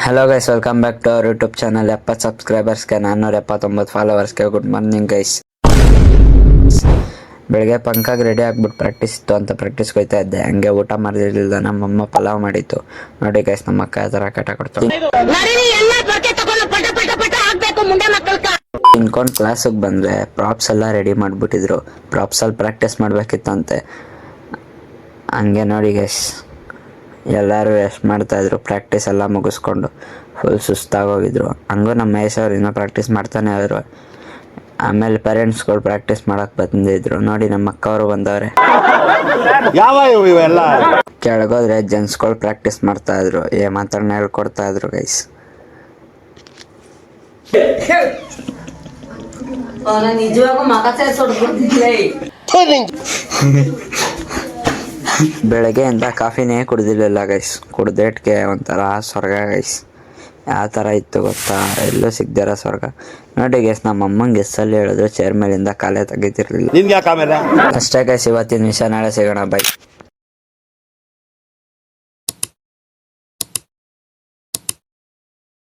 Hello guys, welcome back to our YouTube channel. 70 ಸಬ್ಸ್ಕ್ರೈಬರ್ಸ್ಗೆ 479 ಫಾಲೋವರ್ಸ್ಗೆ good morning guys. ಬೆಳಗ್ಗೆ ಪಂಕಾಗಿ ರೆಡಿ ಆಗ್ಬಿಟ್ಟು ಪ್ರಾಕ್ಟೀಸ್ ಇತ್ತು ಅಂತ ಪ್ರಾಕ್ಟೀಸ್ಗೆ ಹೋಗ್ತಾ ಇದ್ದೆ. ಹಂಗೆ ಊಟ ಮಾಡಿರಲಿಲ್ಲ, ನಮ್ಮಮ್ಮ ಪಲಾವ್ ಮಾಡಿತ್ತು. ನೋಡಿ ಗೈಸ್, ನಮ್ಮ ಅಕ್ಕ ಆ ಥರ ಕಟ ಕೊಡ್ತಾಳೆ. ಇನ್ಕೊಂಡು ಕ್ಲಾಸಿಗೆ ಬಂದರೆ ಪ್ರಾಪ್ಸ್ ಎಲ್ಲ ರೆಡಿ ಮಾಡಿಬಿಟ್ಟಿದ್ರು. ಪ್ರಾಪ್ಸಲ್ಲಿ ಪ್ರಾಕ್ಟೀಸ್ ಮಾಡಬೇಕಿತ್ತಂತೆ. ಹಂಗೆ ನೋಡಿ ಗೈಸ್, ಎಲ್ಲರೂ ರೆಸ್ಟ್ ಮಾಡ್ತಾಯಿದ್ರು. ಪ್ರಾಕ್ಟೀಸ್ ಎಲ್ಲ ಮುಗಿಸ್ಕೊಂಡು ಫುಲ್ ಸುಸ್ತಾಗೋಗಿದ್ರು. ಹಂಗೂ ನಮ್ಮ ಮಹೇಶ್ ಅವ್ರು ಇನ್ನೂ ಪ್ರಾಕ್ಟೀಸ್ ಮಾಡ್ತಾನೆ ಇದ್ರು. ಆಮೇಲೆ ಪೇರೆಂಟ್ಸ್ಗಳು ಪ್ರಾಕ್ಟೀಸ್ ಮಾಡೋಕೆ ಬಂದಿದ್ರು. ನೋಡಿ ನಮ್ಮ ಅಕ್ಕವರು ಬಂದವ್ರೆ. ಕೆಳಗೋದ್ರೆ ಜೆಂಟ್ಸ್ಗಳು ಪ್ರಾಕ್ಟೀಸ್ ಮಾಡ್ತಾಯಿದ್ರು. ಮಾತನ್ನ ಹೇಳ್ಕೊಡ್ತಾಯಿದ್ರು ಗೈಸ್. ಬೆಳಗ್ಗೆಯಿಂದ ಕಾಫಿನೇ ಕುಡ್ದಿರಲಿಲ್ಲ ಗೈಸ್. ಕುಡ್ದೇಟ್ಗೆ ಒಂಥರ ಸ್ವರ್ಗ ಗೈಸ್. ಯಾವ ಥರ ಇತ್ತು ಗೊತ್ತಾ, ಎಲ್ಲೂ ಸಿಗ್ದಿರೋ ಸ್ವರ್ಗ. ನೋಡಿ ಗೈಸ್, ನಮ್ಮ ಅಮ್ಮಂಗೆ ಎಸ್ಸಲ್ಲಿ ಹೇಳಿದ್ರು ಚೇರ್ ಮೇಲಿಂದ ಕಾಲೇ ತೆಗಿತಿರ್ಲಿಲ್ಲ. ಅಷ್ಟೇ ಗೈಸ್, ಇವತ್ತಿನ ವಿಷಯ ನಾಳೆ ಸಿಗೋಣ. ಬೈ.